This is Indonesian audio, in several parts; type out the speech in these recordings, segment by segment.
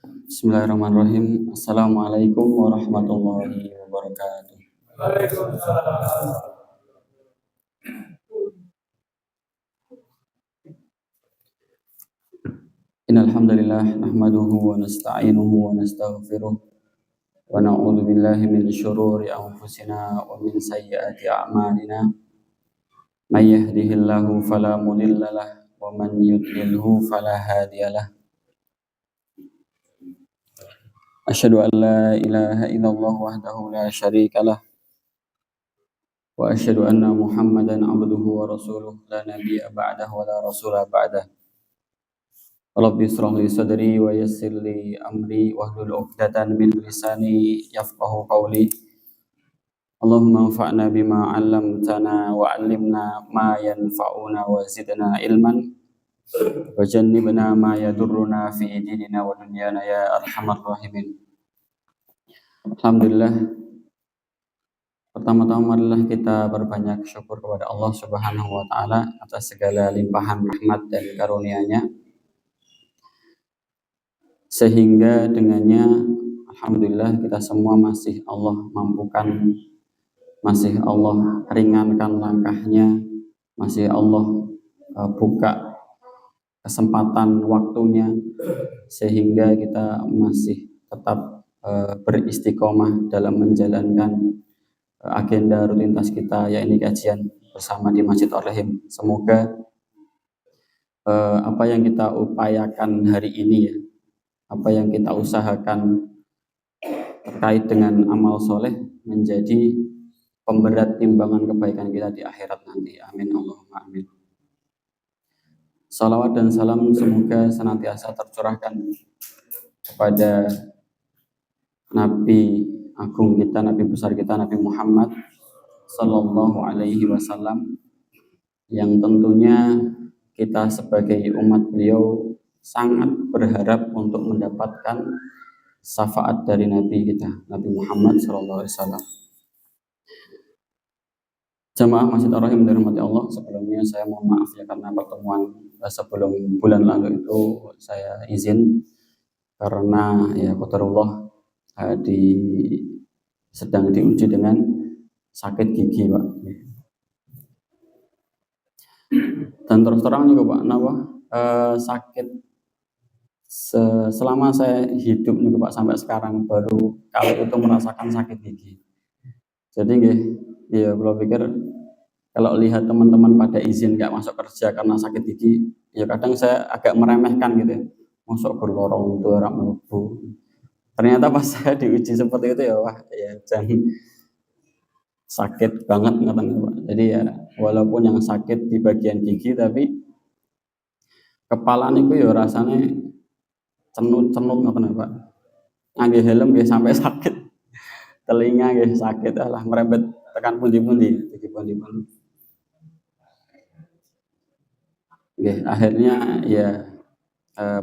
Bismillahirrahmanirrahim. Assalamualaikum warahmatullahi wabarakatuh. Innal hamdalillah nahmaduhu wa nasta'inuhu wa nastaghfiruh wa na'udzu billahi min syururi anfusina wa min sayyiati a'malina. May yahdihillahu fala mudhillalah wa man yudlilhu fala hadiyalah. Asyhadu an la ilaha illallah wahdahu la syarikalah wa asyhadu anna Muhammadan abduhu wa rasuluh la nabiyya ba'dahu wa la rasula ba'dahu. Rabbi israh li sadri wa yassir li amri wahlul 'uqdatan min lisani yafqahu qawli. Allahumma anfa'na bima 'allamtana wa 'allimna ma yanfa'una wa zidna ilman wa jannibna ma yadurruna fi dinina wa dunyana ya arhamar rahimin. Alhamdulillah, pertama-tama marilah kita berbanyak syukur kepada Allah Subhanahu wa taala atas segala limpahan rahmat dan karunia-Nya, sehingga dengannya alhamdulillah kita semua masih Allah mampukan, masih Allah ringankan langkahnya, masih Allah buka kesempatan waktunya, sehingga kita masih tetap beristiqomah dalam menjalankan agenda rutinitas kita, yakni kajian bersama di Masjid Ar-Rahim. Semoga apa yang kita upayakan hari ini ya, apa yang kita usahakan terkait dengan amal soleh menjadi pemberat timbangan kebaikan kita di akhirat nanti. Amin Allahumma amin. Salawat dan salam semoga senantiasa tercurahkan kepada Nabi agung kita, Nabi besar kita, Nabi Muhammad Sallallahu Alaihi Wasallam, yang tentunya kita sebagai umat beliau sangat berharap untuk mendapatkan syafaat dari Nabi kita, Nabi Muhammad Sallallahu Alaihi Wasallam. Jamaah Masjid Ar-Rahim dirahmati Allah, sebelumnya saya mohon maaf ya karena pertemuan sebelum bulan lalu itu saya izin karena ya qadarullah sedang diuji dengan sakit gigi, Pak. Dan terus terang juga Pak, sakit selama saya hidup juga Pak sampai sekarang baru kali itu merasakan sakit gigi. Jadi ya kalau pikir kalau lihat teman-teman pada izin nggak masuk kerja karena sakit gigi, ya kadang saya agak meremehkan gitu ya. Masuk berlorong itu orang melebu. Ternyata pas saya diuji seperti itu ya wah ya jangan sakit banget ngeten Pak. Jadi ya walaupun yang sakit di bagian gigi tapi kepala niku ya rasanya cenut-cenut ngeten Pak. Ngangge helm nggih sampai sakit. Telinga nggih sakit alah merembet tekan pundi-pundi, gigi pundi-pundi. Nggih akhirnya ya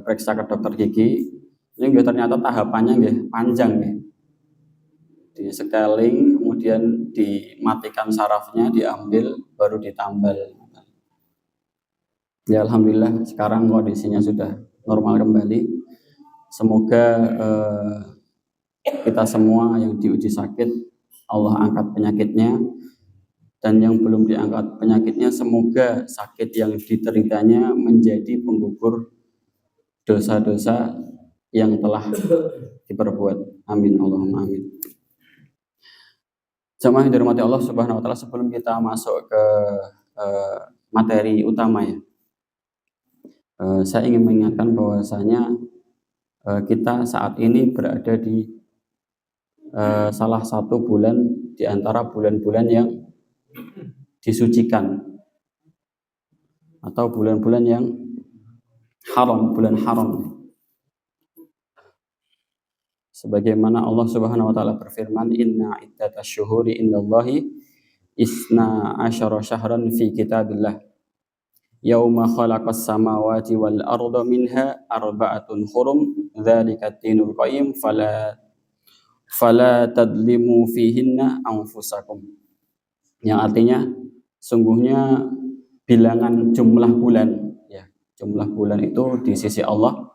periksa ke dokter gigi. Ini ternyata tahapannya panjang nih. Di scaling, kemudian dimatikan sarafnya, diambil, baru ditambal. Ya alhamdulillah sekarang kondisinya sudah normal kembali. Semoga kita semua yang diuji sakit Allah angkat penyakitnya, dan yang belum diangkat penyakitnya semoga sakit yang diteritanya menjadi penggugur dosa-dosa yang telah diperbuat. Amin Allahumma amin. Jamaah yang dirahmati Allah Subhanahu wa taala, sebelum kita masuk ke materi utama ya, saya ingin mengingatkan bahwasanya kita saat ini berada di salah satu bulan di antara bulan-bulan yang disucikan atau bulan-bulan yang haram, bulan haram. Sebagaimana Allah Subhanahu wa taala berfirman, "Inna iddatash syuhuri indallahi isna asyara syahran fi kitabillah. Yauma khalaqas samawati wal arda minha arba'atun hurum, dzalika ad-dinul qayyim fala tadlimu fihinna anfusakum." Yang artinya sungguhnya bilangan jumlah bulan ya, jumlah bulan itu di sisi Allah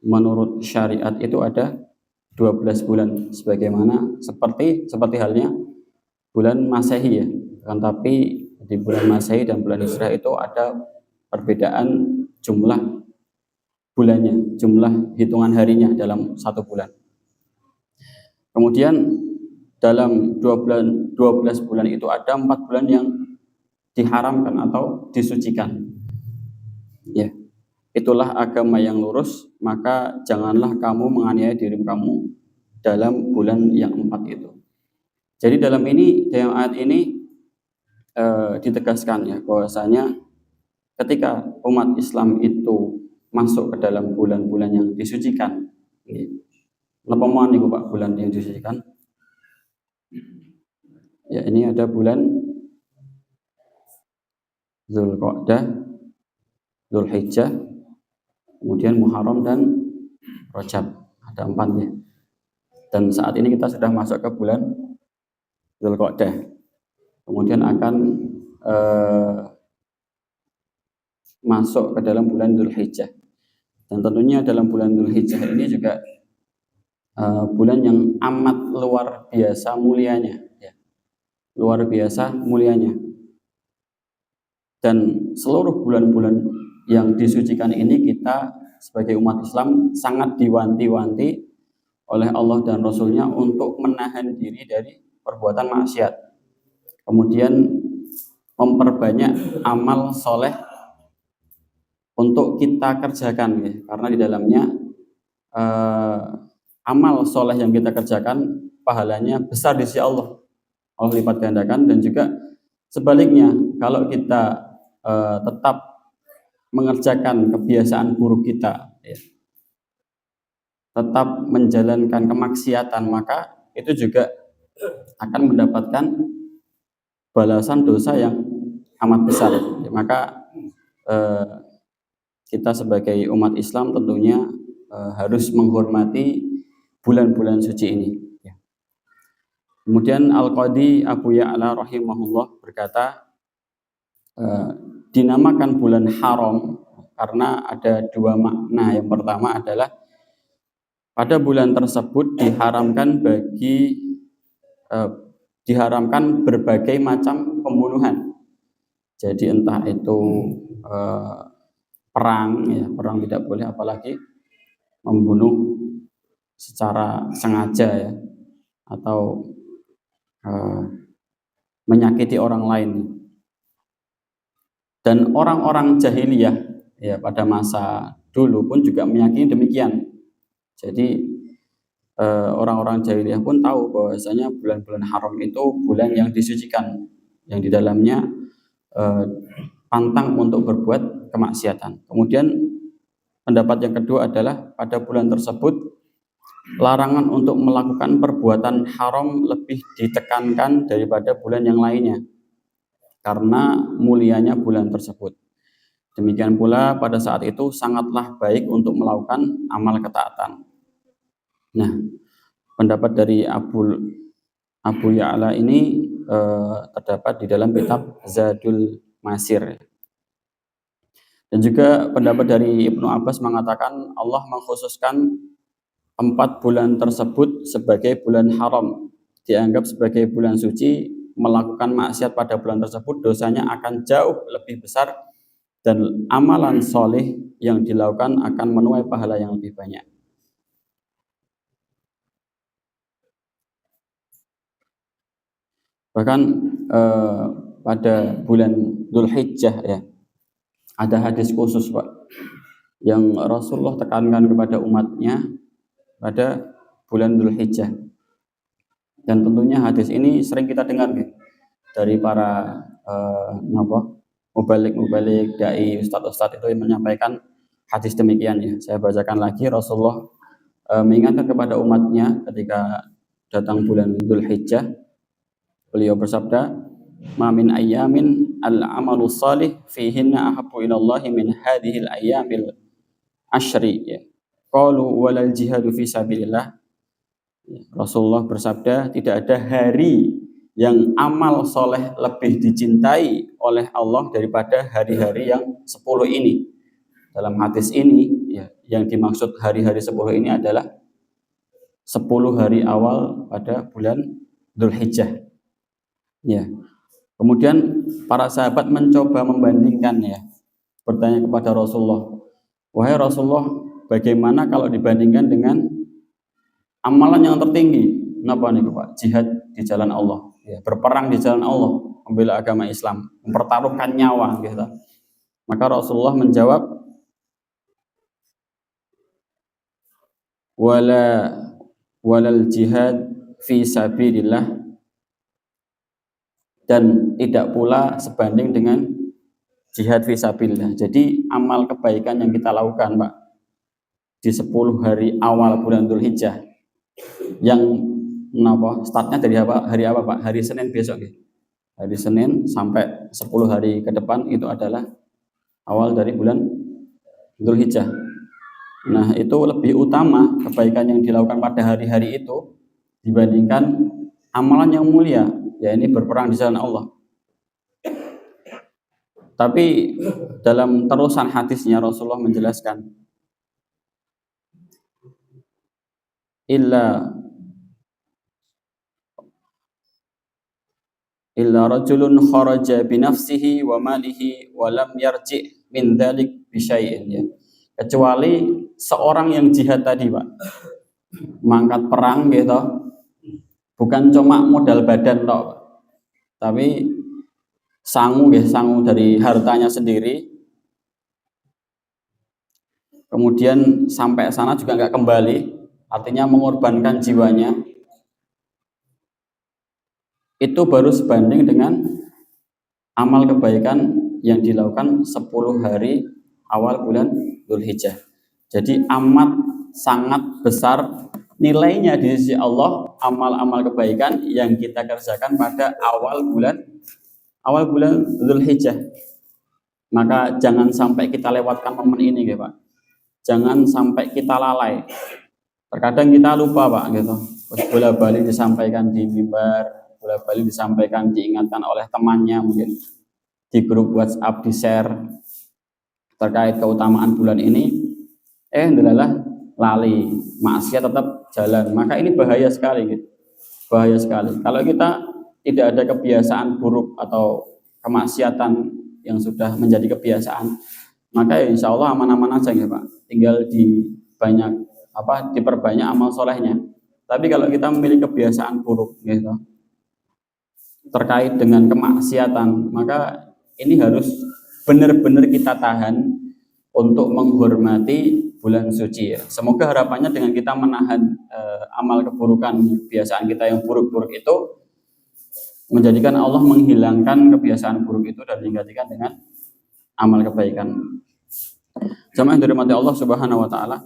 menurut syariat itu ada 12 bulan sebagaimana seperti halnya bulan Masehi ya. Kan tapi di bulan Masehi dan bulan Hijriah itu ada perbedaan jumlah bulannya, jumlah hitungan harinya dalam satu bulan. Kemudian dalam 12 bulan itu ada 4 bulan yang diharamkan atau disucikan. Ya. Itulah agama yang lurus, maka janganlah kamu menganiaya diri kamu dalam bulan yang 4 itu. Jadi dalam ayat ini ditegaskan ya bahwasanya ketika umat Islam itu masuk ke dalam bulan-bulan yang disucikan. Napa mohon niku Pak bulan yang disucikan? Ya, ini ada bulan Dzulqa'dah, Dzulhijjah, kemudian Muharram dan Rajab. Ada 4 ya. Dan saat ini kita sudah masuk ke bulan Dzulqa'dah. Kemudian akan masuk ke dalam bulan Dzulhijjah. Dan tentunya dalam bulan Dzulhijjah ini juga bulan yang amat luar biasa mulianya ya. Luar biasa mulianya. Dan seluruh bulan-bulan yang disucikan ini kita sebagai umat Islam sangat diwanti-wanti oleh Allah dan Rasulnya untuk menahan diri dari perbuatan maksiat. Kemudian memperbanyak amal soleh untuk kita kerjakan ya. Karena di dalamnya amal soleh yang kita kerjakan pahalanya besar di sisi Allah. Allah lipat gandakan. Dan juga sebaliknya kalau kita tetap mengerjakan kebiasaan buruk kita ya, tetap menjalankan kemaksiatan, maka itu juga akan mendapatkan balasan dosa yang amat besar ya. Maka kita sebagai umat Islam tentunya harus menghormati bulan-bulan suci ini ya. Kemudian Al-Qadhi Abu Ya'la rahimahullah berkata, dinamakan bulan haram karena ada 2 makna. Yang pertama adalah pada bulan tersebut diharamkan berbagai macam pembunuhan. Jadi entah itu perang ya, perang tidak boleh, apalagi membunuh secara sengaja ya, atau menyakiti orang lain. Dan orang-orang jahiliyah ya pada masa dulu pun juga meyakini demikian. Jadi orang-orang jahiliyah pun tahu bahwasanya bulan-bulan haram itu bulan yang disucikan, yang di dalamnya pantang untuk berbuat kemaksiatan. Kemudian pendapat yang kedua adalah pada bulan tersebut larangan untuk melakukan perbuatan haram lebih ditekankan daripada bulan yang lainnya karena mulianya bulan tersebut. Demikian pula pada saat itu sangatlah baik untuk melakukan amal ketaatan. Nah, pendapat dari Abu Ya'la ini terdapat di dalam kitab Zadul Masir. Dan juga pendapat dari Ibnu Abbas mengatakan Allah mengkhususkan 4 bulan tersebut sebagai bulan haram, dianggap sebagai bulan suci. Melakukan maksiat pada bulan tersebut dosanya akan jauh lebih besar dan amalan soleh yang dilakukan akan menuai pahala yang lebih banyak. Bahkan pada bulan Dzulhijjah ya, ada hadis khusus Pak yang Rasulullah tekankan kepada umatnya pada bulan Dzulhijjah. Dan tentunya hadis ini sering kita dengar ya, dari para mubalik, dai, ustadz itu yang menyampaikan hadis demikian ya. Saya bacakan lagi. Rasulullah mengingatkan kepada umatnya ketika datang bulan Dzulhijjah. Beliau bersabda, "Ma min ayyamin al-amalu salih fihinna ahabbu ila Allah min hadhil ayyamil ashri." Ya. Qalu walal jihadu fi sabilillah. Rasulullah bersabda, tidak ada hari yang amal soleh lebih dicintai oleh Allah daripada hari-hari yang 10 ini. Dalam hadis ini ya. Yang dimaksud hari-hari 10 ini adalah 10 hari awal pada bulan Dzulhijjah. Ya. Kemudian para sahabat mencoba membandingkan ya, bertanya kepada Rasulullah, wahai Rasulullah, bagaimana kalau dibandingkan dengan amalan yang tertinggi? Kenapa nih Pak? Jihad di jalan Allah, ya, berperang di jalan Allah, membela agama Islam, mempertaruhkan nyawa, gitu. Maka Rasulullah menjawab, walal jihad fi sabilillah, dan tidak pula sebanding dengan jihad fisabilillah. Jadi amal kebaikan yang kita lakukan Pak di 10 hari awal bulan Dzulhijjah, yang startnya dari hari apa Pak? Hari Senin besok ya. Hari Senin sampai 10 hari ke depan itu adalah awal dari bulan Dzulhijjah. Nah, itu lebih utama kebaikan yang dilakukan pada hari-hari itu dibandingkan amalan yang mulia, ya ini berperang di jalan Allah. Tapi dalam terusan hadisnya Rasulullah menjelaskan, illa rajulun kharaja binafsihi wa malihi wa lam yarji' min dzalik bi syai'in, ya. Kecuali seorang yang jihad tadi Pak, mangkat perang gitu, bukan cuma modal badan toh, tapi sangu dari hartanya sendiri, kemudian sampai sana juga nggak kembali, artinya mengorbankan jiwanya, itu baru sebanding dengan amal kebaikan yang dilakukan 10 hari awal bulan Dzulhijjah. Jadi amat sangat besar nilainya di sisi Allah amal-amal kebaikan yang kita kerjakan pada awal bulan Dzulhijjah. Maka jangan sampai kita lewatkan momen ini ya Pak. Jangan sampai kita lalai. Terkadang kita lupa Pak gitu. Bola-balik disampaikan di mimbar, bola-balik disampaikan, diingatkan oleh temannya, mungkin di grup WhatsApp di-share terkait keutamaan bulan ini, adalah lali, maksiat tetap jalan. Maka ini bahaya sekali gitu. Bahaya sekali. Kalau kita tidak ada kebiasaan buruk atau kemaksiatan yang sudah menjadi kebiasaan, maka ya insya Allah aman-aman aja ya Pak. Tinggal diperbanyak amal solehnya. Tapi kalau kita memiliki kebiasaan buruk gitu, terkait dengan kemaksiatan, maka ini harus benar-benar kita tahan untuk menghormati bulan suci ya. Semoga harapannya dengan kita menahan amal keburukan, kebiasaan kita yang buruk-buruk itu, menjadikan Allah menghilangkan kebiasaan buruk itu dan digantikan dengan amal kebaikan. Jamaah yang dirahmati Allah Subhanahu wa taala,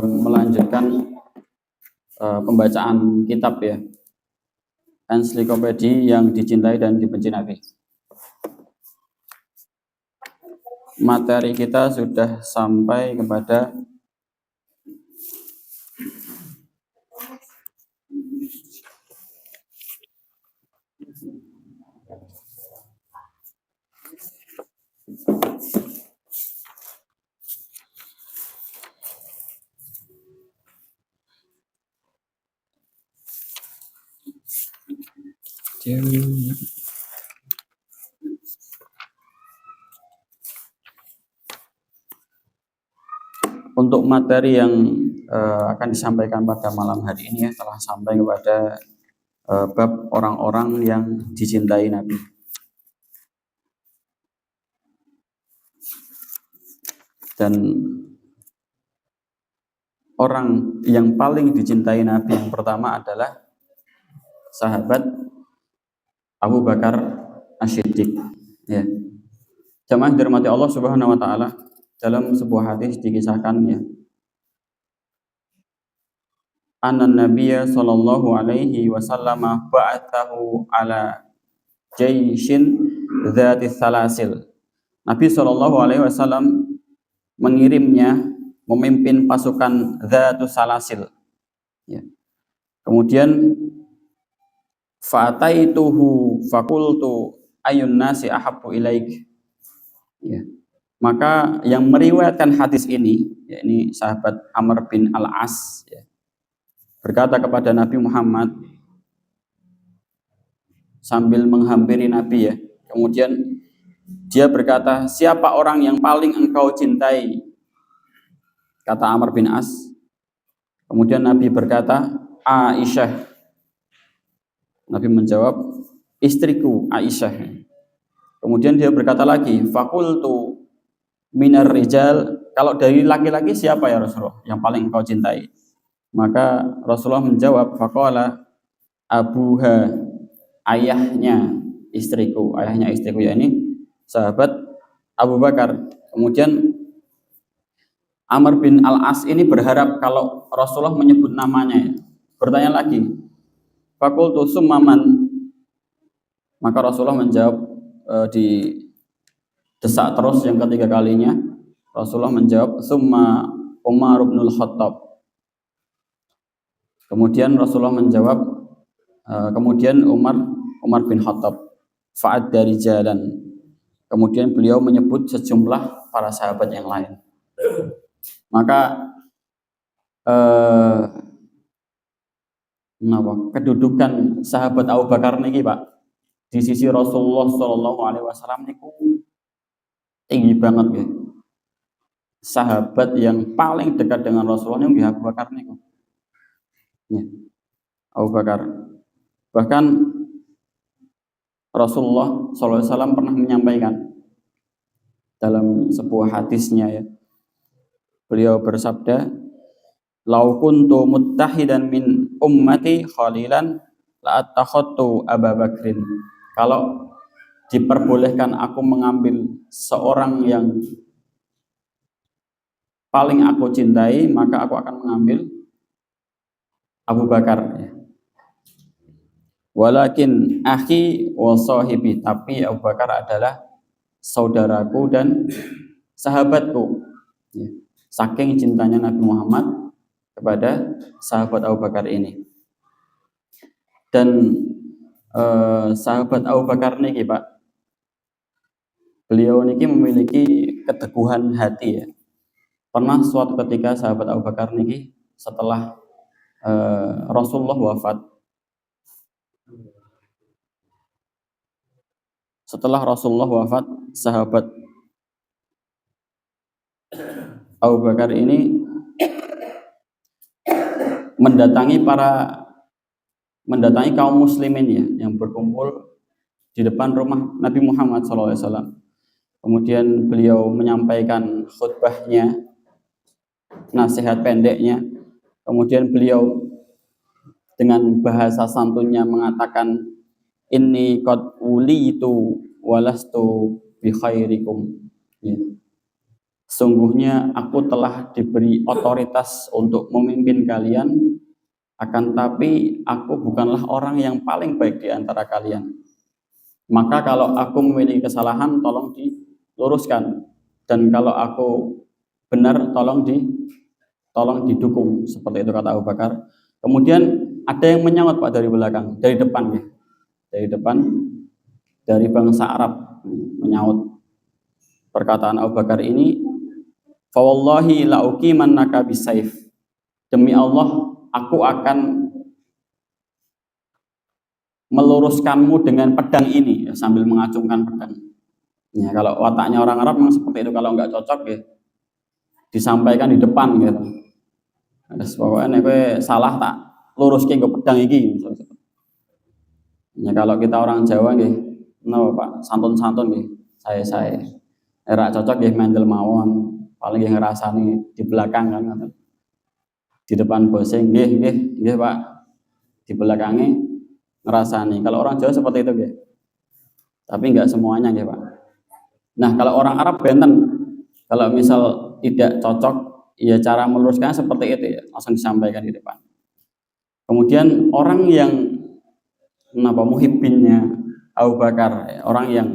melanjutkan pembacaan kitab ya, ensiklopedia yang dicintai dan dibenci Nabi. Materi kita sudah sampai kepada untuk materi yang akan disampaikan pada malam hari ini ya, telah sampai kepada bab orang-orang yang dicintai Nabi. Dan orang yang paling dicintai Nabi yang pertama adalah sahabat Abu Bakar As-Siddiq ya. Jamaah dirahmati Allah Subhanahu wa taala, dalam sebuah hadis dikisahkan ya, anna nabiyya sallallahu alaihi wasallam ba'athahu ala jaishin dzati salasil. Nabi sallallahu alaihi wasallam mengirimnya memimpin pasukan dzatu salasil ya. Kemudian fa'ataituhu fakultu ayun nasi ahabbu ilaik. Ya. Maka yang meriwayatkan hadis ini, yakni sahabat Amr bin Al-As, ya, berkata kepada Nabi Muhammad sambil menghampiri Nabi, ya. Kemudian dia berkata, siapa orang yang paling engkau cintai? Kata Amr bin As. Kemudian Nabi berkata, Aisyah. Nabi menjawab, istriku Aisyah. Kemudian dia berkata lagi, fakultu minar rijal, kalau dari laki-laki siapa ya Rasulullah yang paling engkau cintai? Maka Rasulullah menjawab, faqala abuha, ayahnya istriku, ya ini sahabat Abu Bakar. Kemudian Amr bin Al-As ini berharap kalau Rasulullah menyebut namanya, ya. Bertanya lagi, fakultu summaman. Maka Rasulullah menjawab, di desak terus yang ketiga kalinya. Rasulullah menjawab, summa Umar bin Khattab. Kemudian Rasulullah menjawab, kemudian Umar bin Khattab. Fa'ad dari jalan. Kemudian beliau menyebut sejumlah para sahabat yang lain. Maka kedudukan sahabat Abu Bakar niki Pak di sisi Rasulullah Shallallahu Alaihi Wasallam niku tinggi banget ya. Sahabat yang paling dekat dengan Rasulullah yang Abu Bakar niku. Ya, Abu Bakar. Bahkan Rasulullah SAW pernah menyampaikan dalam sebuah hadisnya, ya. Beliau bersabda, "Lau kuntu muttahidan min ummati khalilan la attakhadtu Abu Bakrin." Kalau diperbolehkan aku mengambil seorang yang paling aku cintai, maka aku akan mengambil Abu Bakar, ya. Walakin akhi wa sahibi, tapi Abu Bakar adalah saudaraku dan sahabatku, ya. Saking cintanya Nabi Muhammad kepada sahabat Abu Bakar ini. Dan sahabat Abu Bakar niki Pak, beliau niki memiliki keteguhan hati, ya. Pernah suatu ketika sahabat Abu Bakar niki setelah Rasulullah wafat, sahabat Abu Bakar ini mendatangi kaum muslimin, ya, yang berkumpul di depan rumah Nabi Muhammad SAW. Kemudian beliau menyampaikan khutbahnya, nasihat pendeknya. Kemudian beliau dengan bahasa santunnya mengatakan, inni qad ulitu walastu bi khairikum. Ya. Sungguhnya aku telah diberi otoritas untuk memimpin kalian, akan tapi aku bukanlah orang yang paling baik di antara kalian. Maka kalau aku memiliki kesalahan, tolong diluruskan, dan kalau aku benar, tolong didukung. Seperti itu kata Abu Bakar. Kemudian ada yang menyaut Pak dari belakang, dari depan, ya. Dari bangsa Arab menyaut perkataan Abu Bakar ini, fa wallahi la uqimannaka bisayf. Demi Allah, aku akan meluruskanmu dengan pedang ini, ya, sambil mengacungkan pedang. Ya, kalau wataknya orang Arab memang seperti itu, kalau nggak cocok, ya, disampaikan di depan gitu. Terus pokoknya nek salah tak luruske nggo pedang iki. Ya, kalau kita orang Jawa nggih, napa Pak, santun-santun nggih. Saya era cocok nggih mendel mawon, paling nggih ngrasani di belakang kan. Di depan bose nggih Pak. Di belakangnya ngerasani. Kalau orang Jawa seperti itu, nggih. Tapi enggak semuanya, nggih Pak. Nah, kalau orang Arab benten, kalau misal tidak cocok, ya cara meluruskan seperti itu, ya, langsung disampaikan di depan. Kemudian orang yang muhibbinnya Abu Bakar, ya, orang yang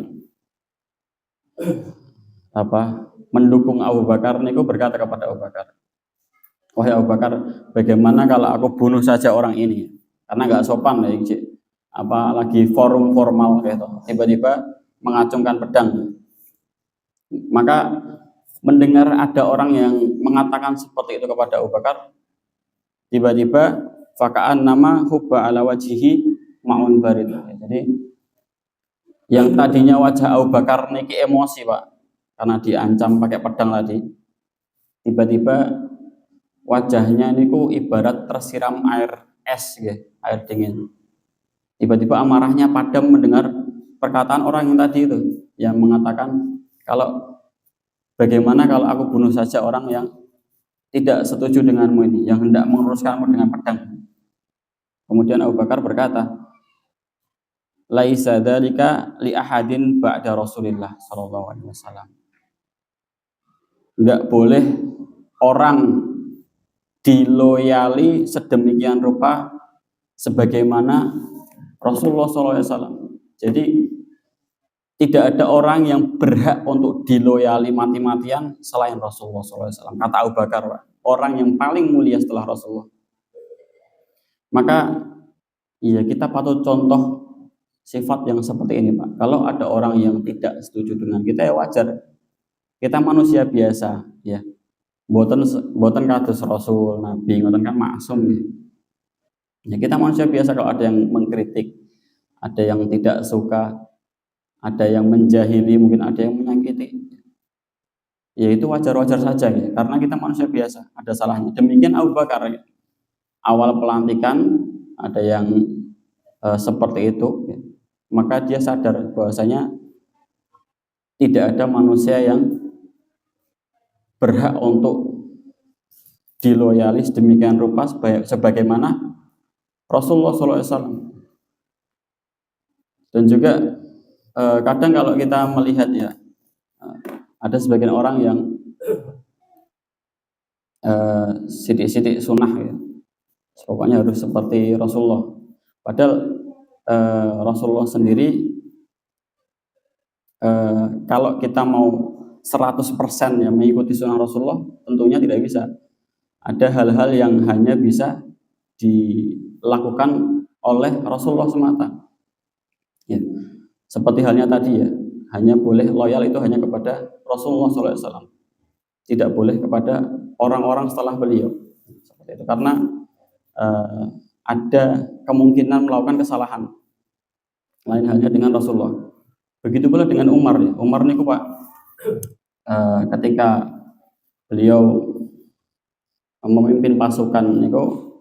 mendukung Abu Bakar niku berkata kepada Abu Bakar, wahai Abu Bakar, bagaimana kalau aku bunuh saja orang ini? Karena nggak sopan, ya, lagi forum formal gitu, tiba-tiba mengacungkan pedang. Maka mendengar ada orang yang mengatakan seperti itu kepada Abu Bakar, tiba-tiba fakaan nama hubba ala wajihi ma'un barid. Jadi yang tadinya wajah Abu Bakar niki emosi Pak, karena diancam pakai pedang tadi, tiba-tiba wajahnya niku ibarat tersiram air es, air dingin. Tiba-tiba amarahnya padam mendengar perkataan orang yang tadi itu, yang mengatakan kalau bagaimana kalau aku bunuh saja orang yang tidak setuju denganmu ini, yang hendak menguruskanmu dengan pedang. Kemudian Abu Bakar berkata, laisa dzalika li ahadin ba'da Rasulillah sallallahu alaihi wasallam. Enggak boleh orang diloyali sedemikian rupa sebagaimana Rasulullah sallallahu alaihi wasallam. Jadi tidak ada orang yang berhak untuk diloyali mati-matian selain Rasulullah sallallahu alaihi wasallam. Kata Abu Bakar, orang yang paling mulia setelah Rasulullah. Maka iya, kita patut contoh sifat yang seperti ini Pak. Kalau ada orang yang tidak setuju dengan kita, ya wajar. Kita manusia biasa, ya. Boten kados Rasul, Nabi, ngoten kan maksum. Ya kita manusia biasa, kalau ada yang mengkritik, ada yang tidak suka, ada yang menjahili, mungkin ada yang menyakiti. Ya itu wajar-wajar saja ya, karena kita manusia biasa, ada salahnya. Demikian Abu Bakar ya. Awal pelantikan ada yang seperti itu, ya. Maka dia sadar bahwasanya tidak ada manusia yang berhak untuk diloyali sedemikian rupa sebagaimana Rasulullah SAW. Dan juga kadang kalau kita melihat ya, ada sebagian orang yang sidik-sidik sunnah ya, pokoknya harus seperti Rasulullah. Padahal Rasulullah sendiri kalau kita mau 100% ya mengikuti sunnah Rasulullah, tentunya tidak bisa. Ada hal-hal yang hanya bisa dilakukan oleh Rasulullah semata. Ya. Seperti halnya tadi ya, hanya boleh loyal itu hanya kepada Rasulullah SAW. Tidak boleh kepada orang-orang setelah beliau. Seperti itu. Karena ada kemungkinan melakukan kesalahan. Lain halnya dengan Rasulullah. Begitu pula dengan Umar ya. Umar niku Pak, ketika beliau memimpin pasukan niku,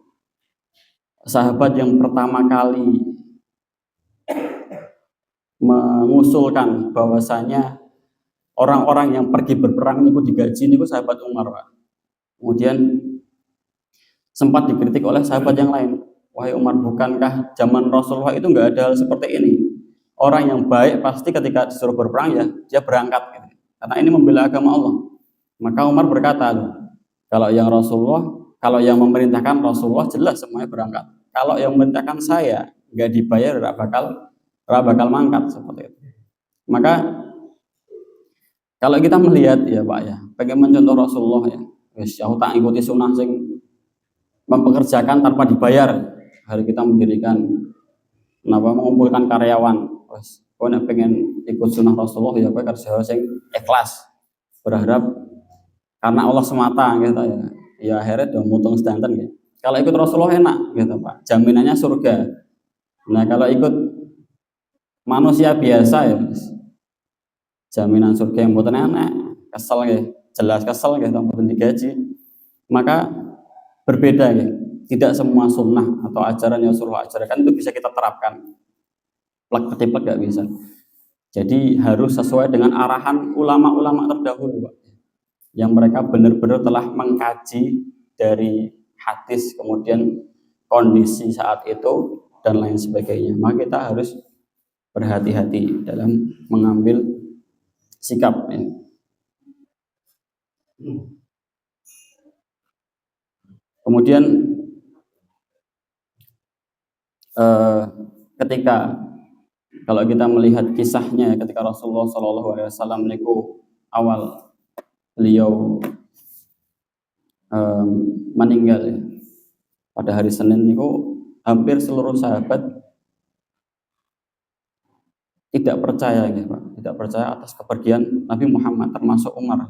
sahabat yang pertama kali mengusulkan bahwasanya orang-orang yang pergi berperang niku digaji niku sahabat Umar Pak. Kemudian sempat dikritik oleh sahabat yang lain. Wahai Umar, bukankah zaman Rasulullah itu nggak ada hal seperti ini? Orang yang baik pasti ketika disuruh berperang ya dia berangkat gitu. Karena ini membela agama Allah. Maka Umar berkata, kalau yang memerintahkan Rasulullah jelas semuanya berangkat. Kalau yang memerintahkan saya nggak dibayar, nggak bakal mangkat seperti itu. Maka kalau kita melihat ya Pak ya, pengen mencontoh Rasulullah ya, wis aku tak ikuti sunnah sing mempekerjakan tanpa dibayar. Hari kita mendirikan mengumpulkan karyawan. Wis kowe nek pengen ikut sunnah Rasulullah ya kowe kerja sing ikhlas. Berharap karena Allah semata gitu ya. Ya akhirnya udah mutung sedanten ya. Kalau ikut Rasulullah enak gitu Pak. Jaminannya surga. Nah, kalau ikut manusia biasa ya jaminan surga yang mboten enak, kesel ya. Jelas kesel gitu mboten digaji. Maka berbeda ya. Tidak semua sunnah atau ajaran yang Rasulullah ajarkan itu bisa kita terapkan. Plek ketiplek nggak bisa. Jadi harus sesuai dengan arahan ulama-ulama terdahulu Pak. Yang mereka benar-benar telah mengkaji dari hadis, kemudian kondisi saat itu dan lain sebagainya. Maka kita harus berhati-hati dalam mengambil sikap ya. Kemudian ketika kalau kita melihat kisahnya ketika Rasulullah SAW niku awal beliau meninggal ya, pada hari Senin niku hampir seluruh sahabat tidak percaya ya Pak, tidak percaya atas kepergian Nabi Muhammad, termasuk Umar.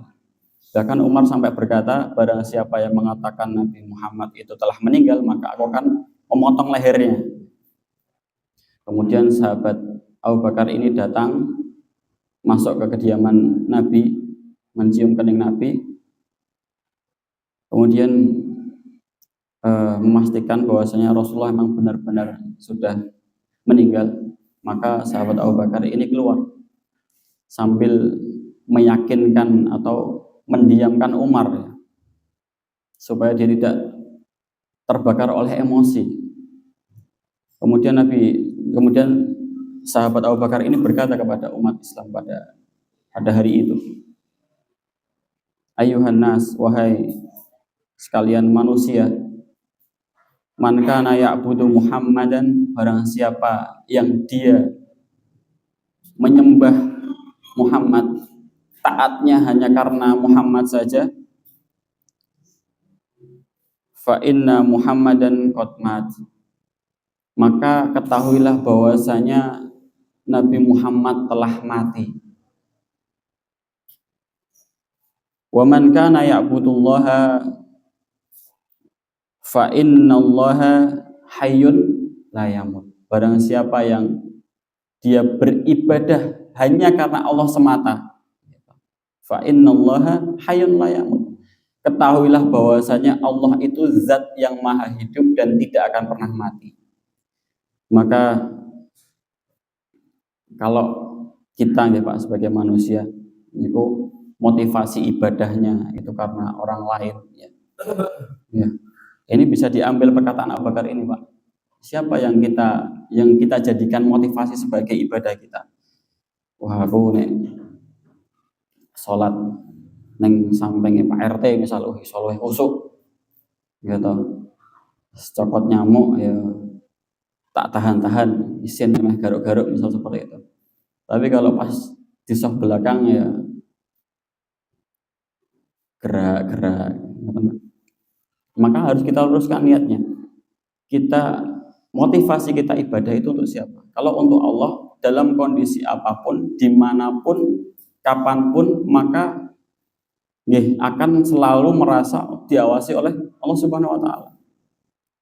Bahkan Umar sampai berkata, barang siapa yang mengatakan Nabi Muhammad itu telah meninggal, maka aku akan memotong lehernya. Kemudian sahabat Abu Bakar ini datang, masuk ke kediaman Nabi, mencium kening Nabi, kemudian memastikan bahwasanya Rasulullah memang benar-benar sudah meninggal. Maka sahabat Abu Bakar ini keluar sambil meyakinkan atau mendiamkan Umar ya, supaya dia tidak terbakar oleh emosi. Kemudian sahabat Abu Bakar ini berkata kepada umat Islam pada hari itu, ayuhan nas, wahai sekalian manusia, man kana ya'budu Muhammadan, barang siapa yang dia menyembah Muhammad, taatnya hanya karena Muhammad saja, fa inna Muhammadan qad mat, maka ketahuilah bahwasanya Nabi Muhammad telah mati. Wa man kana ya'budullaha fa innallaha hayyun la yamut, barang siapa yang dia beribadah hanya karena Allah semata, fa innallaha hayyun la yamut, ketahuilah bahwasanya Allah itu zat yang maha hidup dan tidak akan pernah mati. Maka kalau kita ya Pak sebagai manusia itu motivasi ibadahnya itu karena orang lain ya. Ya. Ini bisa diambil perkataan Abu Bakar ini Pak. Siapa yang kita jadikan motivasi sebagai ibadah kita? Wah aku nek sholat neng sampingnya Pak RT misal, sholat khusuk gitu, copot nyamuk ya tak tahan-tahan, isin meh garuk-garuk misal seperti itu. Tapi kalau pas di soft belakang ya gerak-gerak, maka harus kita luruskan niatnya. Motivasi kita ibadah itu untuk siapa? Kalau untuk Allah, dalam kondisi apapun, dimanapun, kapanpun, maka akan selalu merasa diawasi oleh Allah Subhanahu Wa Taala.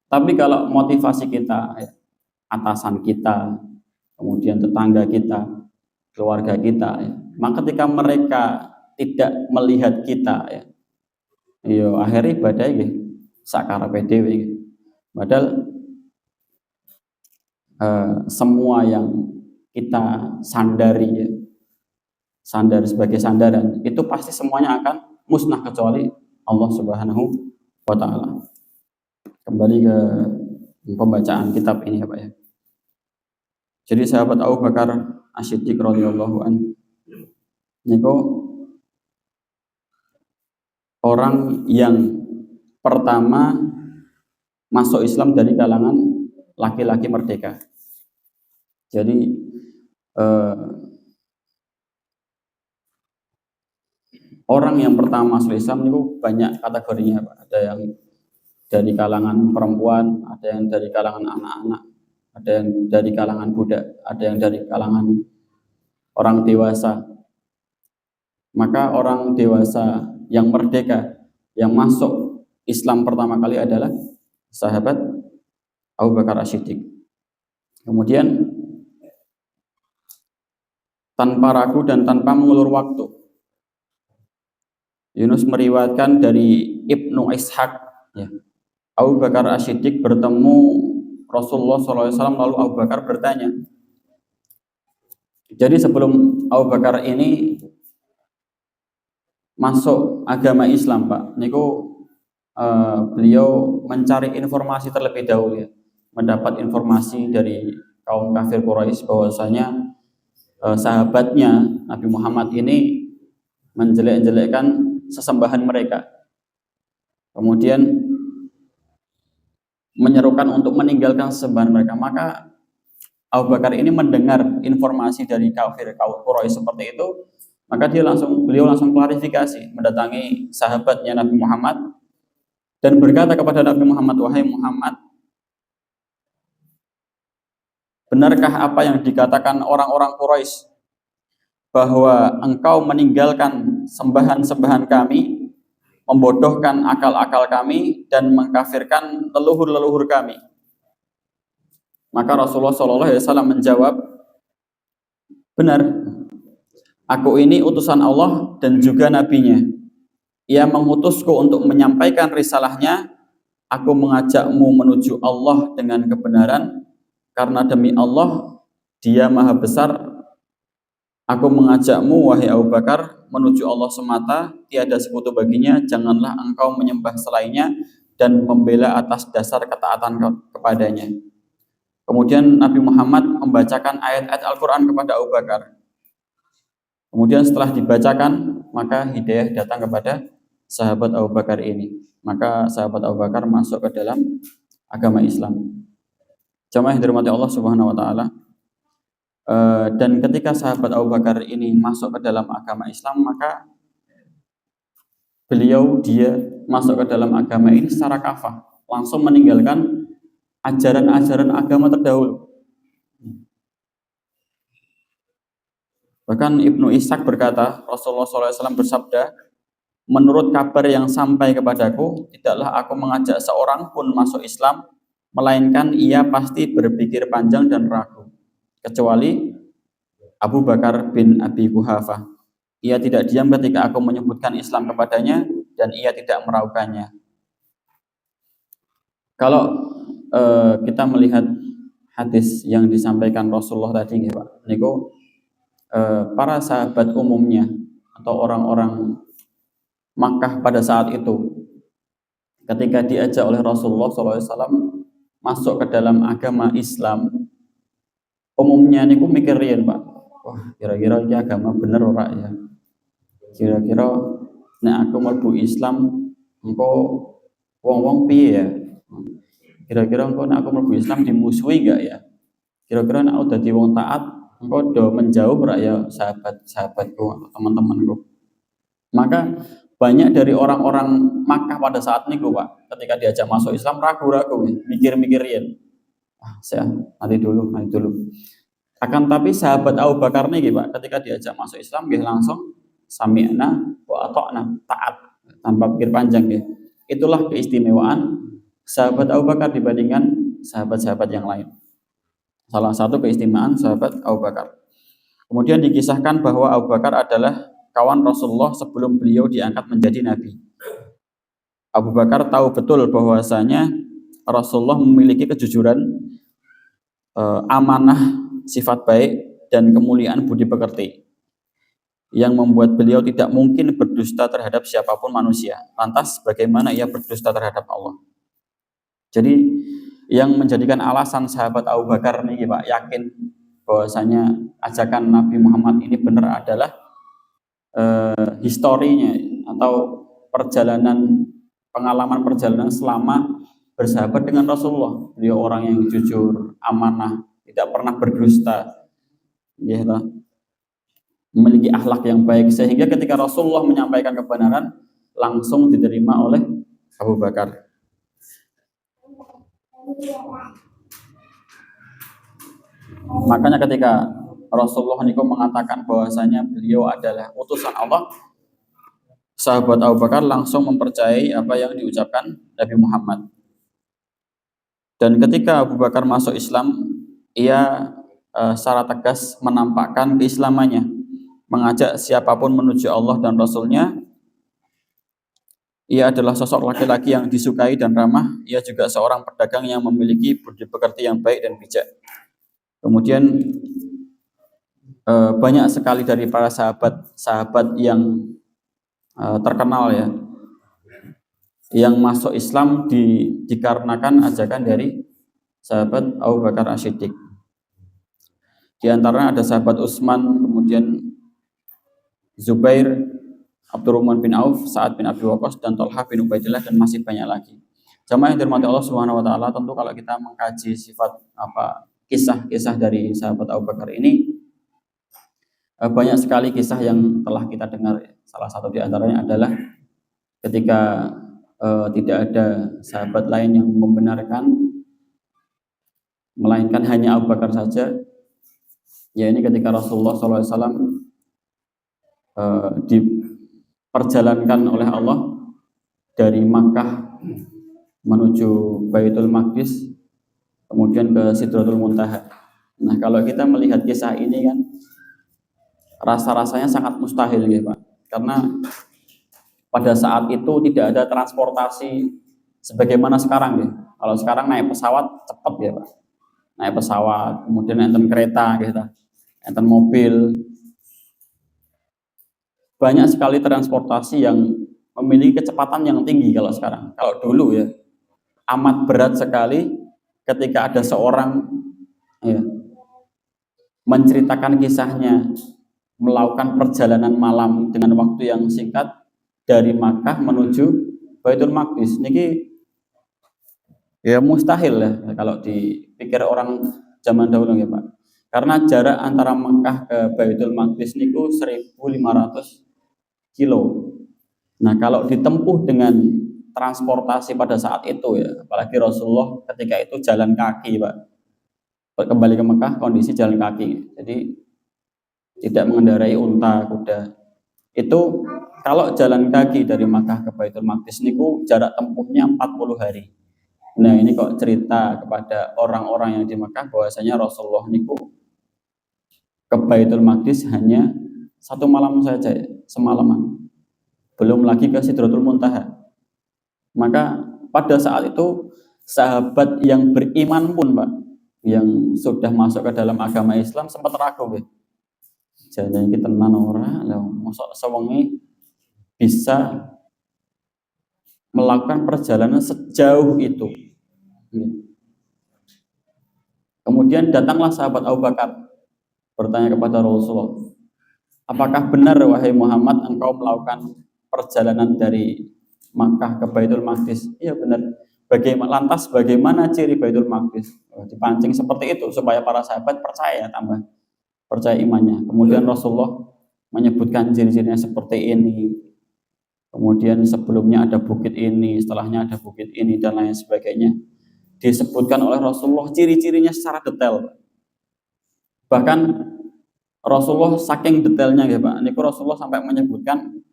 Tapi kalau motivasi kita, atasan kita, kemudian tetangga kita, keluarga kita, maka ketika mereka tidak melihat kita, akhirnya ibadah sakarepe dhewe. Padahal semua yang kita sandari sebagai sandaran itu pasti semuanya akan musnah kecuali Allah Subhanahu wa Ta'ala. Kembali ke pembacaan kitab ini ya Pak ya. Jadi sahabat Abu Bakar As-Siddiq radhiyallahu anhu niku orang yang pertama masuk Islam dari kalangan laki-laki merdeka. Jadi orang yang pertama masuk Islam itu banyak kategorinya Pak. Ada yang dari kalangan perempuan, ada yang dari kalangan anak-anak, ada yang dari kalangan budak, ada yang dari kalangan orang dewasa. Maka orang dewasa yang merdeka yang masuk Islam pertama kali adalah sahabat Abu Bakar As-Siddiq. Kemudian tanpa ragu dan tanpa mengulur waktu, Yunus meriwayatkan dari Ibnu Ishaq ya, Abu Bakar As-Siddiq bertemu Rasulullah SAW, lalu Abu Bakar bertanya. Jadi sebelum Abu Bakar ini masuk agama Islam Pak, niku beliau mencari informasi terlebih dahulu ya, mendapat informasi dari kaum kafir Quraisy bahwasanya sahabatnya Nabi Muhammad ini menjelek-jelekkan sesembahan mereka, kemudian menyerukan untuk meninggalkan sesembahan mereka. Maka Abu Bakar ini mendengar informasi dari kafir Quraisy seperti itu, maka beliau langsung klarifikasi, mendatangi sahabatnya Nabi Muhammad dan berkata kepada Nabi Muhammad, wahai Muhammad, benarkah apa yang dikatakan orang-orang Quraisy bahwa engkau meninggalkan sembahan-sembahan kami, membodohkan akal-akal kami, dan mengkafirkan leluhur-leluhur kami. Maka Rasulullah SAW menjawab, benar, aku ini utusan Allah dan juga nabinya. Ia mengutusku untuk menyampaikan risalahnya. Aku mengajakmu menuju Allah dengan kebenaran, karena demi Allah, Dia Maha Besar. Aku mengajakmu, wahai Abu Bakar, menuju Allah semata, tiada sekutu baginya, janganlah engkau menyembah selainnya dan membela atas dasar ketaatan kepadanya. Kemudian Nabi Muhammad membacakan ayat-ayat Al-Quran kepada Abu Bakar. Kemudian setelah dibacakan, maka hidayah datang kepada sahabat Abu Bakar ini. Maka sahabat Abu Bakar masuk ke dalam agama Islam. Jamaah yang dirahmati Allah Subhanahu wa taala. Dan ketika sahabat Abu Bakar ini masuk ke dalam agama Islam, maka dia masuk ke dalam agama ini secara kafah, langsung meninggalkan ajaran-ajaran agama terdahulu. Bahkan Ibnu Ishaq berkata, Rasulullah SAW bersabda, menurut kabar yang sampai kepadaku, tidaklah aku mengajak seorang pun masuk Islam, melainkan ia pasti berpikir panjang dan ragu, kecuali Abu Bakar bin Abi Quhafah. Ia tidak diam ketika aku menyebutkan Islam kepadanya, dan ia tidak meragukannya. Kalau kita melihat hadis yang disampaikan Rasulullah tadi, Pak, niku para sahabat umumnya atau orang-orang Makkah pada saat itu, ketika diajak oleh Rasulullah SAW masuk ke dalam agama Islam, umumnya niku mikirin, Pak, wah kira-kira ini agama bener ora ya? Kira-kira nek aku mlebu Islam engko wong-wong piye ya? Kira-kira engko nek aku mlebu Islam dimusuhi enggak ya? Kira-kira nek udah dadi wong taat engko do menjauh ora ya sahabat-sahabatku, teman-temanku. Maka banyak dari orang-orang Makkah pada saat niku, Pak, ketika diajak masuk Islam ragu-ragu, mikir-mikirin. Saya nanti dulu. Akan tapi sahabat Abu Bakar nih, Pak, ketika diajak masuk Islam, dia langsung sami'na wa ata'na, taat tanpa pikir panjang, ya. Itulah keistimewaan sahabat Abu Bakar dibandingkan sahabat-sahabat yang lain. Salah satu keistimewaan sahabat Abu Bakar. Kemudian dikisahkan bahwa Abu Bakar adalah kawan Rasulullah sebelum beliau diangkat menjadi nabi. Abu Bakar tahu betul bahwasanya Rasulullah memiliki kejujuran, amanah, sifat baik, dan kemuliaan budi pekerti yang membuat beliau tidak mungkin berdusta terhadap siapapun manusia. Lantas bagaimana ia berdusta terhadap Allah? Jadi yang menjadikan alasan sahabat Abu Bakar nih, Pak, yakin bahwasanya ajakan Nabi Muhammad ini benar adalah historinya atau pengalaman perjalanan selama bersahabat dengan Rasulullah. Beliau orang yang jujur, amanah, tidak pernah berdusta, gitu, memiliki akhlak yang baik, sehingga ketika Rasulullah menyampaikan kebenaran langsung diterima oleh Abu Bakar. Makanya ketika Rasulullah niku mengatakan bahwasanya beliau adalah utusan Allah, sahabat Abu Bakar langsung mempercayai apa yang diucapkan Nabi Muhammad. Dan ketika Abu Bakar masuk Islam, ia secara tegas menampakkan keislamannya, mengajak siapapun menuju Allah dan Rasulnya. Ia adalah sosok laki-laki yang disukai dan ramah. Ia juga seorang pedagang yang memiliki budi pekerti yang baik dan bijak. Kemudian banyak sekali dari para sahabat yang terkenal, ya, yang masuk Islam dikarenakan ajakan dari sahabat Abu Bakar As-Siddiq. Di antaranya ada sahabat Utsman, kemudian Zubair, Abdurrahman bin Auf, Sa'ad bin Abi Waqqas, dan Thalhah bin Ubaidillah, dan masih banyak lagi. Jamaah yang dirahmati Allah Subhanahu wa taala, tentu kalau kita mengkaji kisah-kisah dari sahabat Abu Bakar ini, banyak sekali kisah yang telah kita dengar. Salah satu di antaranya adalah ketika tidak ada sahabat lain yang membenarkan, melainkan hanya Abu Bakar saja. Ya, ini ketika Rasulullah SAW diperjalankan oleh Allah dari Makkah menuju Baitul Maqdis, kemudian ke Sidratul Muntaha. Nah, kalau kita melihat kisah ini kan rasa-rasanya sangat mustahil ya Pak, karena pada saat itu tidak ada transportasi sebagaimana sekarang ya. Kalau sekarang naik pesawat cepat ya Pak, naik pesawat, kemudian enten kereta gitu, enten mobil, banyak sekali transportasi yang memiliki kecepatan yang tinggi kalau sekarang. Kalau dulu ya amat berat sekali ketika ada seorang ya, menceritakan kisahnya melakukan perjalanan malam dengan waktu yang singkat dari Makkah menuju Baitul Maqdis. Niki ya mustahil ya kalau dipikir orang zaman dahulu ya Pak. Karena jarak antara Makkah ke Baitul Maqdis niku 1.500 kilo. Nah, kalau ditempuh dengan transportasi pada saat itu ya, apalagi Rasulullah ketika itu jalan kaki, Pak. Kembali ke Mekah kondisi jalan kaki. Jadi tidak mengendarai unta, kuda. Itu kalau jalan kaki dari Makkah ke Baitul Maqdis niku jarak tempuhnya 40 hari. Nah, ini kok cerita kepada orang-orang yang di Mekah bahwasanya Rasulullah niku ke Baitul Maqdis hanya 1 malam saja, semalaman. Belum lagi ke Sidratul Muntaha. Maka pada saat itu sahabat yang beriman pun Pak, yang sudah masuk ke dalam agama Islam sempat ragu ya. Jadi kita tenan ora, mosok sewengi bisa melakukan perjalanan sejauh itu. Kemudian datanglah sahabat Abu Bakar bertanya kepada Rasulullah, apakah benar wahai Muhammad engkau melakukan perjalanan dari Makkah ke Baitul Maqdis? Iya benar. Lantas bagaimana ciri Baitul Maqdis? Dipancing seperti itu supaya para sahabat percaya, tambah percaya imannya. Kemudian Rasulullah menyebutkan ciri-cirinya seperti ini. Kemudian sebelumnya ada bukit ini, setelahnya ada bukit ini dan lain sebagainya. Disebutkan oleh Rasulullah ciri-cirinya secara detail. Bahkan Rasulullah saking detailnya ya Pak. Ini Rasulullah sampai menyebutkan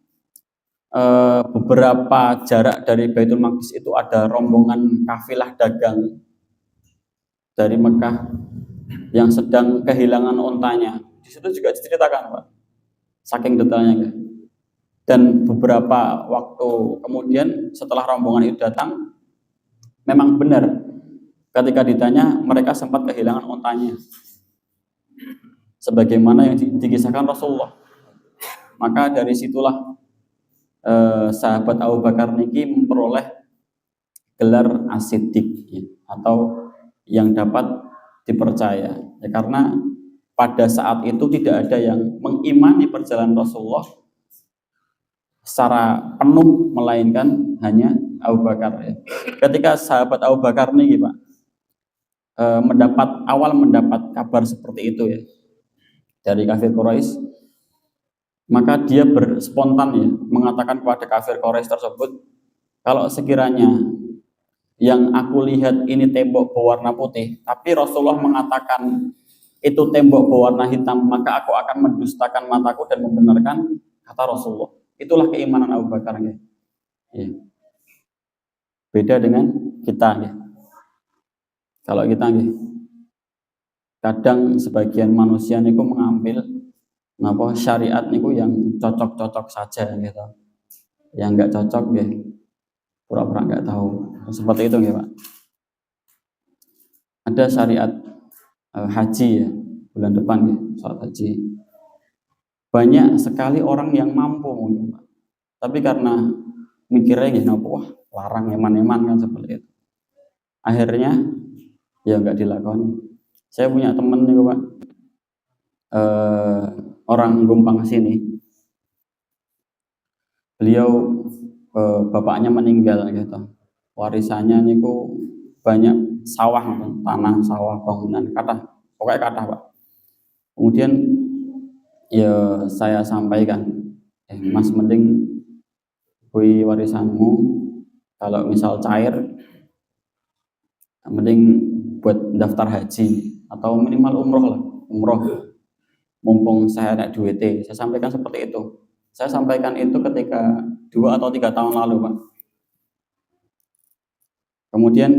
beberapa jarak dari Baitul Maqdis itu ada rombongan kafilah dagang dari Mekah yang sedang kehilangan ontanya. Di situ juga diceritakan Pak, saking detailnya ya. Dan beberapa waktu kemudian setelah rombongan itu datang, memang benar ketika ditanya mereka sempat kehilangan ontanya, sebagaimana yang dikisahkan Rasulullah. Maka dari situlah sahabat Abu Bakar niki memperoleh gelar as-siddiq ya, atau yang dapat dipercaya ya, karena pada saat itu tidak ada yang mengimani perjalanan Rasulullah secara penuh melainkan hanya Abu Bakar ya. Ketika sahabat Abu Bakar nih Pak mendapat kabar seperti itu ya dari kafir Quraisy, maka dia berspontan ya mengatakan kepada kafir Quraisy tersebut, kalau sekiranya yang aku lihat ini tembok berwarna putih, tapi Rasulullah mengatakan itu tembok berwarna hitam, maka aku akan mendustakan mataku dan membenarkan kata Rasulullah. Itulah keimanan Abu Bakar ya. Ya. Beda dengan kita ya. Kalau kita ya, kadang sebagian manusia niku mengambil syariat niku yang cocok-cocok saja gitu. Yang enggak cocok ya pura-pura enggak tahu. Seperti itu ya Pak. Ada syariat haji ya bulan depan ya, soal haji. Banyak sekali orang yang mampu Pak. Tapi karena mikirnya gini, wah larang eman-eman kan seperti itu. Akhirnya ya enggak dilakoni. Saya punya teman nih Pak, orang Gompang sini. Beliau bapaknya meninggal gitu. Warisannya niku banyak sawah, tanah, sawah, bangunan, pokoknya kata Pak. Kemudian ya saya sampaikan, Mas mending kui warisanmu kalau misal cair, mending buat daftar haji atau minimal umroh lah, umroh. Mumpung saya ada duit, saya sampaikan seperti itu. Saya sampaikan itu ketika 2 atau 3 tahun lalu, Pak. Kemudian,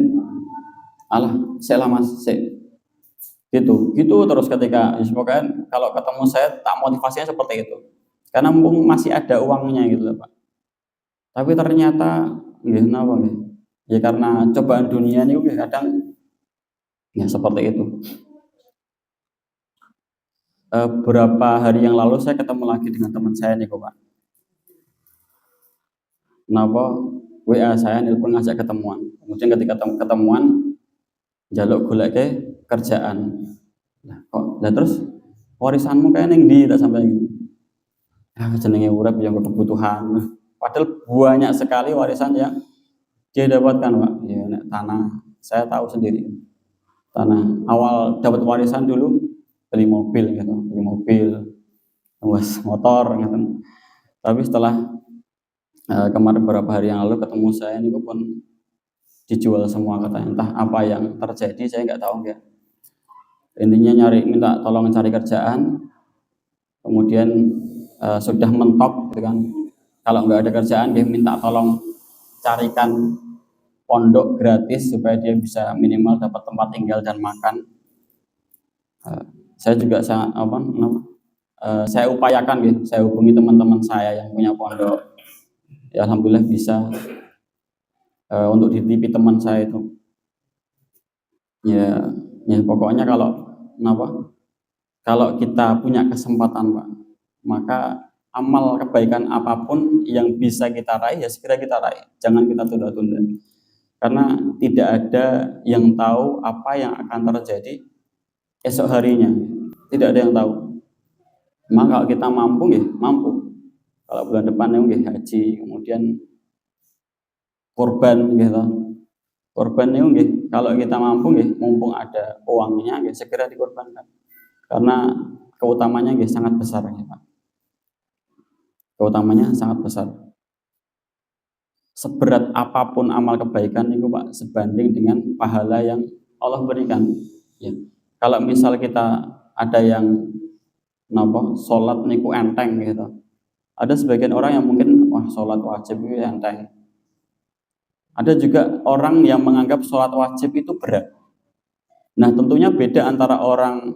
alah, saya lama, gitu terus ketika, pokoknya kalau ketemu saya tak motivasinya seperti itu. Karena mumpung masih ada uangnya gitu loh, Pak. Tapi ternyata, kenapa nggih? Ya karena cobaan dunia ini kadang ya seperti itu. Beberapa hari yang lalu saya ketemu lagi dengan teman saya nih, Pak. Kenapa WA saya nelpon ngajak ketemuan. Kemudian ketika ketemuan jaluk golek ke kerjaan. Lah terus warisanmu kayak ning ndi tak sampai gitu. Ya jenenge urip yang kebutuhan. Padahal banyak sekali warisan yang dia dapatkan, Pak. Ya tanah, saya tahu sendiri. Tanah awal dapat warisan dulu beli mobil gitu, motor gitu. Tapi setelah kemarin beberapa hari yang lalu ketemu saya ini pun dijual semua katanya. Entah apa yang terjadi saya nggak tahu ya. Intinya minta tolong cari kerjaan, kemudian sudah mentok gitu kan. Kalau nggak ada kerjaan dia minta tolong carikan pondok gratis supaya dia bisa minimal dapat tempat tinggal dan makan. Saya juga saya upayakan gitu, saya hubungi teman-teman saya yang punya pondok. Ya alhamdulillah bisa untuk dititipi teman saya itu. Ya pokoknya kalau kita punya kesempatan, Pak, maka amal kebaikan apapun yang bisa kita raih ya segera kita raih, jangan kita tunda-tunda. Karena tidak ada yang tahu apa yang akan terjadi esok harinya, tidak ada yang tahu. Maka kalau kita mampu ya mampu. Kalau bulan depan ya haji, kemudian korban gitu. Korban itu nggih, kalau kita mampu nggih, mumpung ada uangnya nggih segera dikorbankan. Karena keutamanya nggih sangat besar ya, Pak. Keutamanya sangat besar. Seberat apapun amal kebaikan itu, Pak, sebanding dengan pahala yang Allah berikan. Ya. Kalau misal kita ada yang sholat niku enteng gitu. Ada sebagian orang yang mungkin wah sholat wajib itu enteng. Ada juga orang yang menganggap sholat wajib itu berat. Nah tentunya beda antara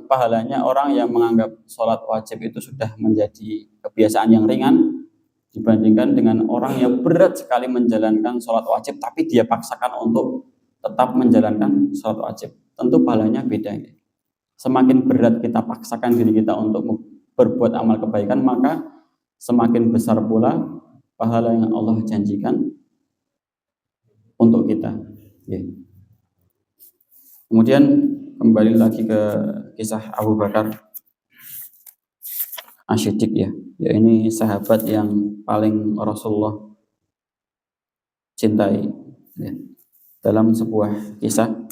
pahalanya orang yang menganggap sholat wajib itu sudah menjadi kebiasaan yang ringan dibandingkan dengan orang yang berat sekali menjalankan sholat wajib tapi dia paksakan untuk tetap menjalankan sholat wajib. Tentu pahalanya beda. Semakin berat kita paksakan diri kita untuk berbuat amal kebaikan, maka semakin besar pula pahala yang Allah janjikan untuk kita. Kemudian kembali lagi ke kisah Abu Bakar Asy-Siddiq ya ini sahabat yang paling Rasulullah cintai ya. Dalam sebuah kisah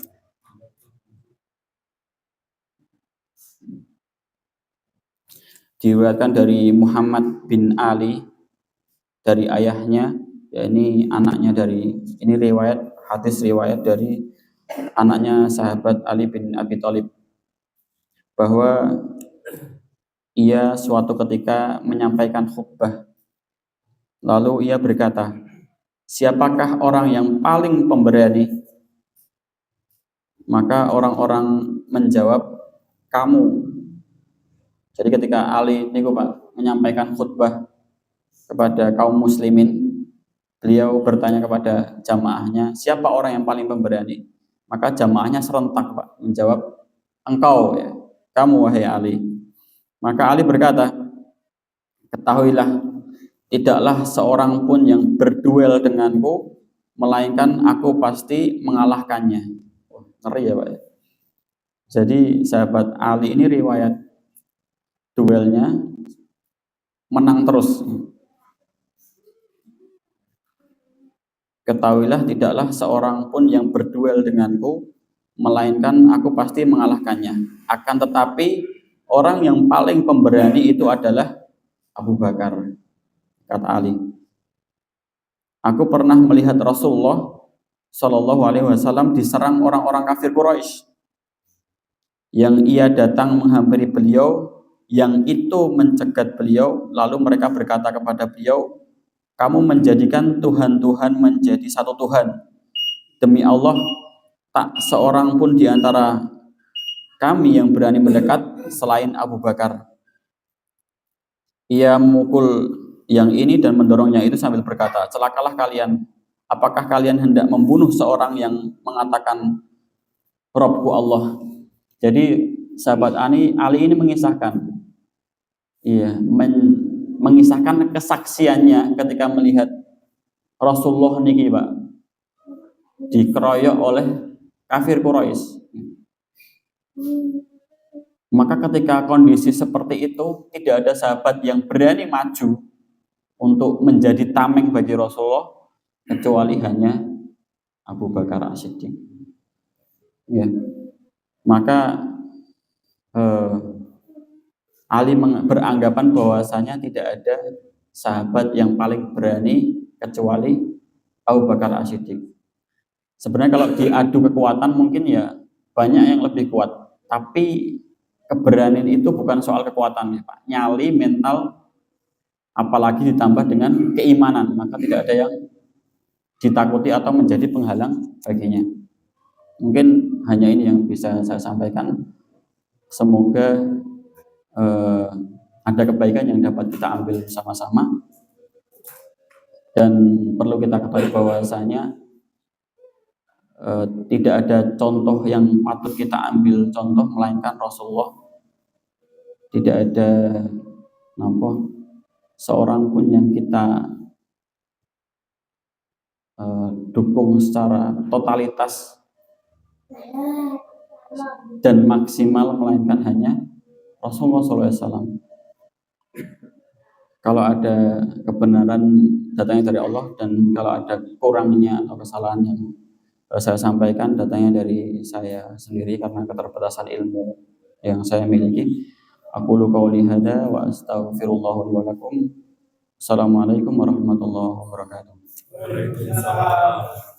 diriwayatkan dari Muhammad bin Ali dari ayahnya, ya ini anaknya ini hadis riwayat dari anaknya sahabat Ali bin Abi Thalib, bahwa ia suatu ketika menyampaikan khutbah, lalu ia berkata, siapakah orang yang paling pemberani? Maka orang-orang menjawab, kamu. Jadi ketika Ali niku Pak menyampaikan khutbah kepada kaum muslimin, beliau bertanya kepada jamaahnya, siapa orang yang paling pemberani? Maka jamaahnya serentak Pak menjawab, engkau ya, kamu wahai Ali. Maka Ali berkata, ketahuilah, tidaklah seorang pun yang berduel denganku, melainkan aku pasti mengalahkannya. Ngeri ya Pak. Jadi sahabat Ali ini riwayat duelnya menang terus. Ketahuilah tidaklah seorang pun yang berduel denganku, melainkan aku pasti mengalahkannya. Akan tetapi orang yang paling pemberani itu adalah Abu Bakar, kata Ali. Aku pernah melihat Rasulullah Shallallahu Alaihi Wasallam diserang orang-orang kafir Quraisy. Yang ia datang menghampiri beliau, yang itu mencegat beliau, lalu mereka berkata kepada beliau, kamu menjadikan Tuhan-Tuhan menjadi satu Tuhan. Demi Allah, tak seorang pun di antara kami yang berani mendekat selain Abu Bakar. Ia memukul yang ini dan mendorongnya itu sambil berkata, celakalah kalian. Apakah kalian hendak membunuh seorang yang mengatakan Robku Allah? Jadi sahabat Ali ini mengisahkan, mengisahkan kesaksiannya ketika melihat Rasulullah niki Pak dikeroyok oleh kafir Quraisy. Maka ketika kondisi seperti itu, tidak ada sahabat yang berani maju untuk menjadi tameng bagi Rasulullah kecuali hanya Abu Bakar As-Siddiq. Ya. Maka Ali beranggapan bahwasanya tidak ada sahabat yang paling berani kecuali Abu Bakar As-Siddiq. Sebenarnya kalau diadu kekuatan mungkin ya banyak yang lebih kuat, tapi keberanian itu bukan soal kekuatan ya Pak. Nyali, mental, apalagi ditambah dengan keimanan, maka tidak ada yang ditakuti atau menjadi penghalang baginya. Mungkin hanya ini yang bisa saya sampaikan. Semoga ada kebaikan yang dapat kita ambil bersama-sama. Dan perlu kita ketahui bahwasanya tidak ada contoh yang patut kita ambil contoh melainkan Rasulullah. Tidak ada seorang pun yang kita dukung secara totalitas dan maksimal melainkan hanya Rasulullah SAW. Kalau ada kebenaran datangnya dari Allah, dan kalau ada kurangnya atau kesalahan yang saya sampaikan datangnya dari saya sendiri karena keterbatasan ilmu yang saya miliki. Aku qauli hadza wa astaghfirullah li wa lakum. Assalamualaikum warahmatullahi wabarakatuh. Waalaikumsalam.